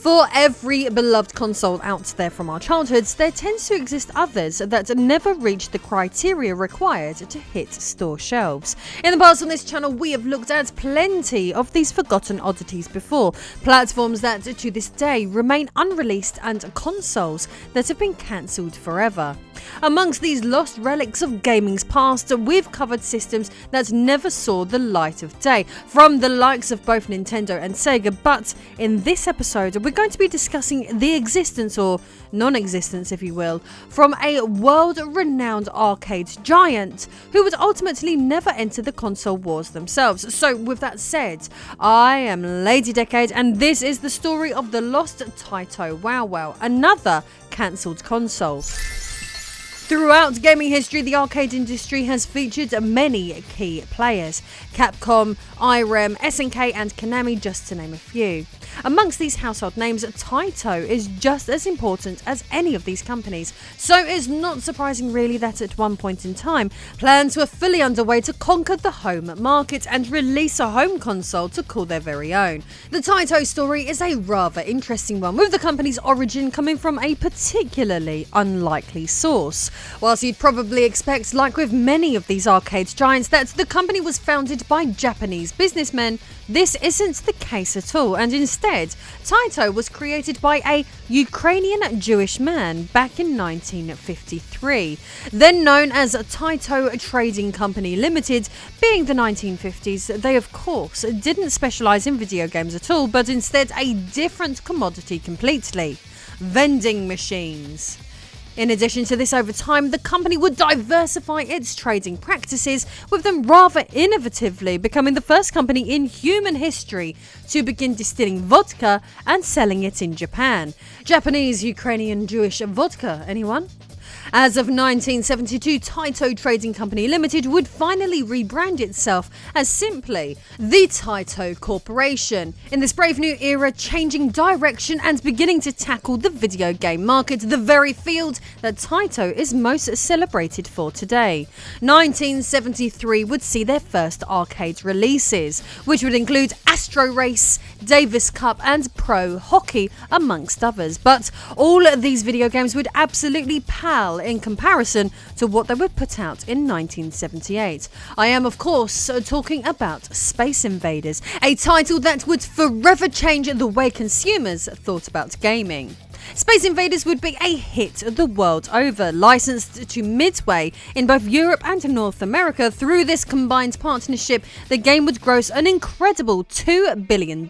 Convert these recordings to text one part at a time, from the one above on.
For every beloved console out there from our childhoods, there tends to exist others that never reach the criteria required to hit store shelves. In the past on this channel, we have looked at plenty of these forgotten oddities before, platforms that to this day remain unreleased and consoles that have been cancelled forever. Amongst these lost relics of gaming's past, we've covered systems that never saw the light of day, from the likes of both Nintendo and Sega, but in this episode we're going to be discussing the existence, or non-existence if you will, from a world-renowned arcade giant who would ultimately never enter the console wars themselves. So with that said, I am Lady Decade and this is the story of the lost Taito Wow Wow, another cancelled console. Throughout gaming history, the arcade industry has featured many key players: Capcom, IREM, SNK and Konami, just to name a few. Amongst these household names, Taito is just as important as any of these companies, so it's not surprising really that at one point in time, plans were fully underway to conquer the home market and release a home console to call their very own. The Taito story is a rather interesting one, with the company's origin coming from a particularly unlikely source. Whilst you'd probably expect, like with many of these arcade giants, that the company was founded by Japanese businessmen, this isn't the case at all, and instead, Taito was created by a Ukrainian Jewish man back in 1953. Then known as Taito Trading Company Limited, being the 1950s, they of course didn't specialise in video games at all, but instead a different commodity completely: vending machines. In addition to this, over time, the company would diversify its trading practices, with them rather innovatively becoming the first company in human history to begin distilling vodka and selling it in Japan. Japanese, Ukrainian, Jewish vodka, anyone? As of 1972, Taito Trading Company Limited would finally rebrand itself as simply the Taito Corporation. In this brave new era, changing direction and beginning to tackle the video game market, the very field that Taito is most celebrated for today. 1973 would see their first arcade releases, which would include Astro Race, Davis Cup and Pro Hockey, amongst others. But all these video games would absolutely pale in comparison to what they would put out in 1978. I am, of course, talking about Space Invaders, a title that would forever change the way consumers thought about gaming. Space Invaders would be a hit the world over. Licensed to Midway in both Europe and North America, through this combined partnership, the game would gross an incredible $2 billion,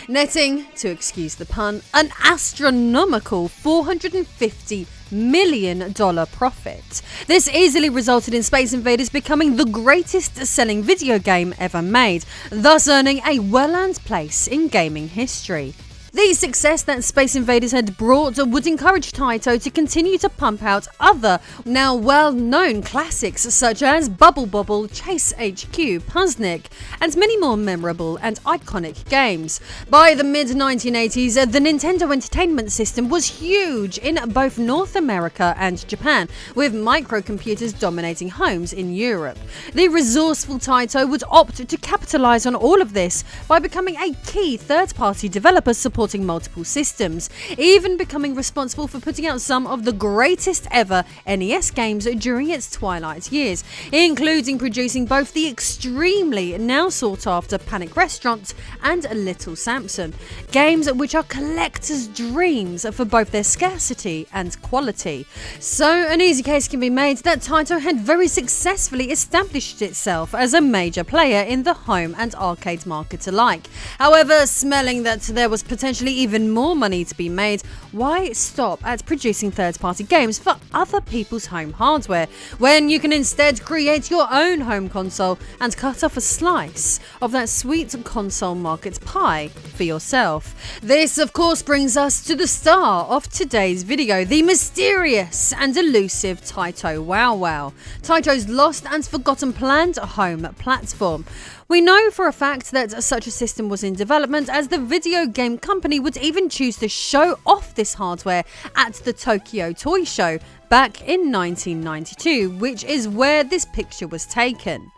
netting, to excuse the pun, an astronomical $450 million profit. This easily resulted in Space Invaders becoming the greatest selling video game ever made, thus earning a well-earned place in gaming history. The success that Space Invaders had brought would encourage Taito to continue to pump out other, now well-known classics such as Bobble, Chase HQ, Puzznic, and many more memorable and iconic games. By the mid-1980s, the Nintendo Entertainment System was huge in both North America and Japan, with microcomputers dominating homes in Europe. The resourceful Taito would opt to capitalise on all of this by becoming a key third-party developer supporting multiple systems, even becoming responsible for putting out some of the greatest ever NES games during its twilight years, including producing both the extremely now sought after Panic Restaurant and Little Samson, games which are collectors' dreams for both their scarcity and quality. So an easy case can be made that Taito had very successfully established itself as a major player in the home and arcade market alike. However, smelling that there was potentially even more money to be made, why stop at producing third-party games for other people's home hardware, when you can instead create your own home console and cut off a slice of that sweet console market pie for yourself? This, of course, brings us to the star of today's video, the mysterious and elusive Taito Wow Wow, Taito's lost and forgotten planned home platform. We know for a fact that such a system was in development, as the video game company would even choose to show off this hardware at the Tokyo Toy Show back in 1992, which is where this picture was taken.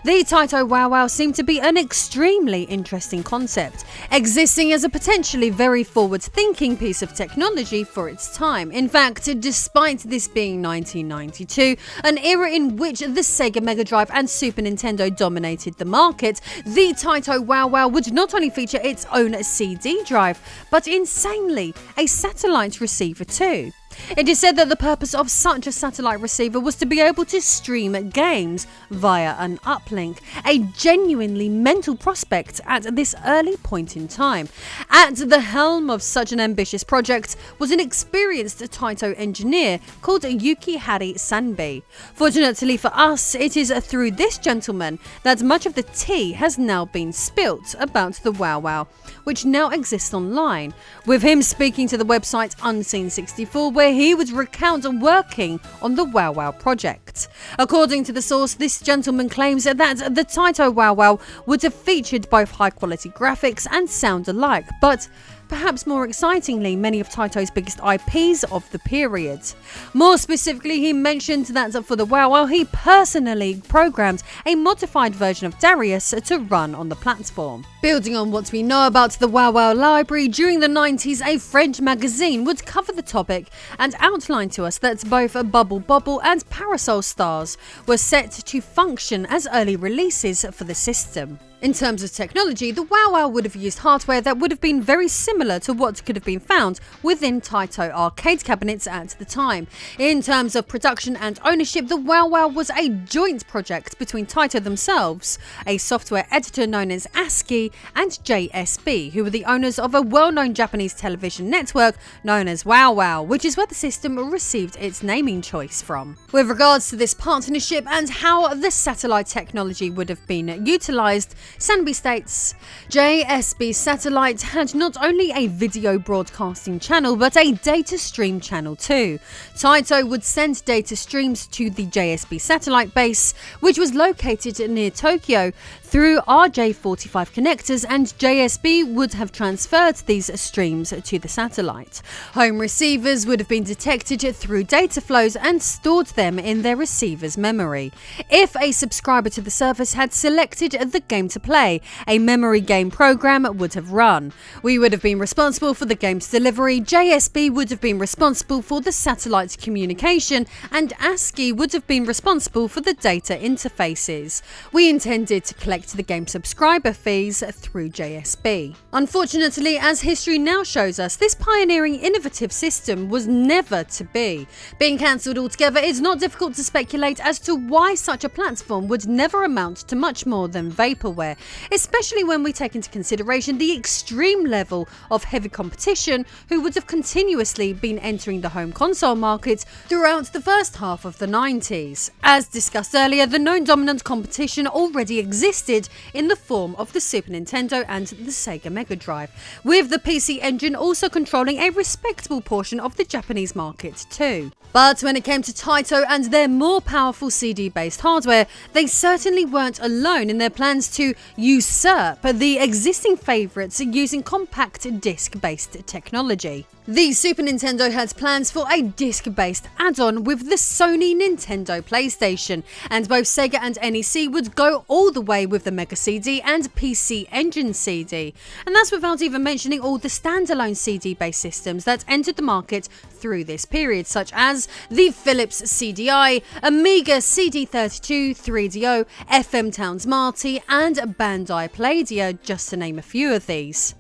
The Taito Wow Wow seemed to be an extremely interesting concept, existing as a potentially very forward-thinking piece of technology for its time. In fact, despite this being 1992, an era in which the Sega Mega Drive and Super Nintendo dominated the market, the Taito Wow Wow would not only feature its own CD drive, but insanely, a satellite receiver too. It is said that the purpose of such a satellite receiver was to be able to stream games via an uplink, a genuinely mental prospect at this early point in time. At the helm of such an ambitious project was an experienced Taito engineer called Yukihari Sanbi. Fortunately for us, it is through this gentleman that much of the tea has now been spilt about the Wow Wow, which now exists online, with him speaking to the website Unseen64, where he would recount working on the Wow Wow project. According to the source, this gentleman claims that the Taito Wow Wow would have featured both high quality graphics and sound alike, but perhaps more excitingly, many of Taito's biggest IPs of the period. More specifically, he mentioned that for the Wow Wow, he personally programmed a modified version of Darius to run on the platform. Building on what we know about the Wow Wow library, during the 90s, a French magazine would cover the topic and outline to us that both Bobble and Parasol Stars were set to function as early releases for the system. In terms of technology, the Wow Wow would have used hardware that would have been very similar to what could have been found within Taito arcade cabinets at the time. In terms of production and ownership, the Wow Wow was a joint project between Taito themselves, a software editor known as ASCII, and JSB, who were the owners of a well-known Japanese television network known as Wow Wow, which is where the system received its naming choice from. With regards to this partnership and how the satellite technology would have been utilised, Sanbi states, JSB Satellite had not only a video broadcasting channel but a data stream channel too. Taito would send data streams to the JSB satellite base, which was located near Tokyo, through RJ45 connectors, and JSB would have transferred these streams to the satellite. Home receivers would have been detected through data flows and stored them in their receiver's memory. If a subscriber to the service had selected the game to play, a memory game program would have run. We would have been responsible for the game's delivery, JSB would have been responsible for the satellite communication, and ASCII would have been responsible for the data interfaces. We intended to collect the game subscriber fees through JSB. Unfortunately, as history now shows us, this pioneering innovative system was never to be. Being cancelled altogether, it's not difficult to speculate as to why such a platform would never amount to much more than vaporware, especially when we take into consideration the extreme level of heavy competition who would have continuously been entering the home console market throughout the first half of the 90s. As discussed earlier, the known dominant competition already existed in the form of the Super Nintendo and the Sega Mega Drive, with the PC Engine also controlling a respectable portion of the Japanese market too. But when it came to Taito and their more powerful CD-based hardware, they certainly weren't alone in their plans to usurp the existing favourites using compact disc-based technology. The Super Nintendo had plans for a disc-based add-on with the Sony Nintendo PlayStation, and both Sega and NEC would go all the way with the Mega CD and PC Engine CD. And that's without even mentioning all the standalone CD-based systems that entered the market through this period, such as the Philips CDI, Amiga CD32, 3DO, FM Towns Marty, and Bandai Playdia, just to name a few of these.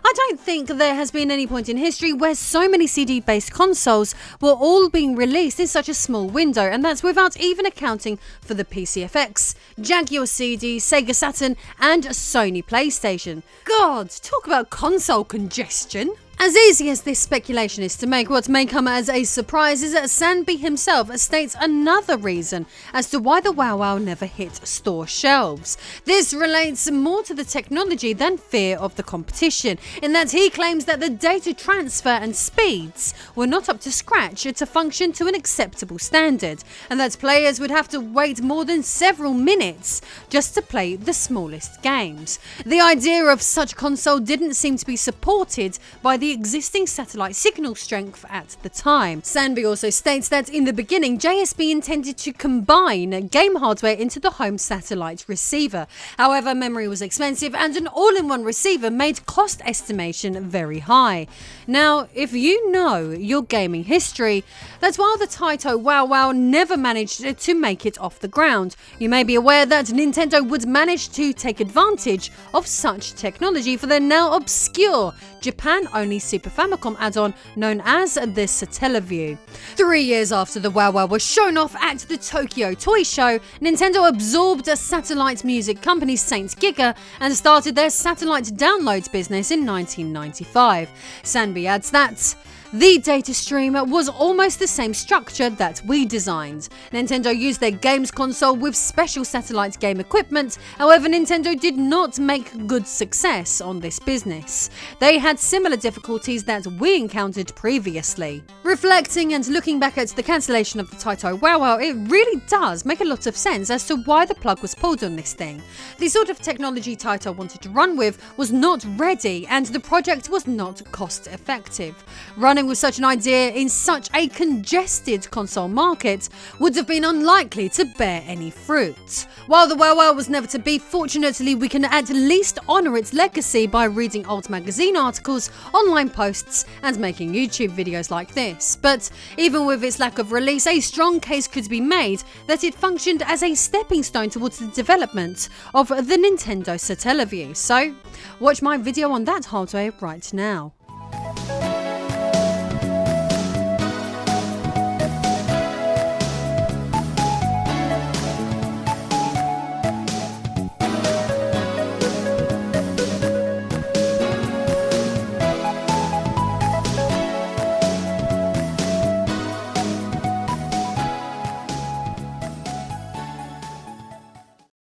I don't think there has been any point in history where so many CD-based consoles were all being released in such a small window, and that's without even accounting for the PCFX, Jaguar CD, Sega Saturn, and Sony PlayStation. God, talk about console congestion! As easy as this speculation is to make, what may come as a surprise is that Sanbi himself states another reason as to why the Wow Wow never hit store shelves. This relates more to the technology than fear of the competition, in that he claims that the data transfer and speeds were not up to scratch to function to an acceptable standard, and that players would have to wait more than several minutes just to play the smallest games. The idea of such console didn't seem to be supported by the the existing satellite signal strength at the time. Sanby also states that in the beginning, JSB intended to combine game hardware into the home satellite receiver. However, memory was expensive and an all-in-one receiver made cost estimation very high. Now, if you know your gaming history, that's while the Taito Wow Wow never managed to make it off the ground. You may be aware that Nintendo would manage to take advantage of such technology for their now obscure Japan-only Super Famicom add-on known as the Satellaview. 3 years after the Wow Wow was shown off at the Tokyo Toy Show, Nintendo absorbed a satellite music company Saint Giga and started their satellite downloads business in 1995. Sanby adds that the data stream was almost the same structure that we designed. Nintendo used their games console with special satellite game equipment, however Nintendo did not make good success on this business. They had similar difficulties that we encountered previously. Reflecting and looking back at the cancellation of the Taito Wow Wow, it really does make a lot of sense as to why the plug was pulled on this thing. The sort of technology Taito wanted to run with was not ready and the project was not cost effective. Running with such an idea in such a congested console market would have been unlikely to bear any fruit. While the Wow Wow was never to be, fortunately we can at least honour its legacy by reading old magazine articles, online posts and making YouTube videos like this. But even with its lack of release, a strong case could be made that it functioned as a stepping stone towards the development of the Nintendo Satellaview. So watch my video on that hardware right now.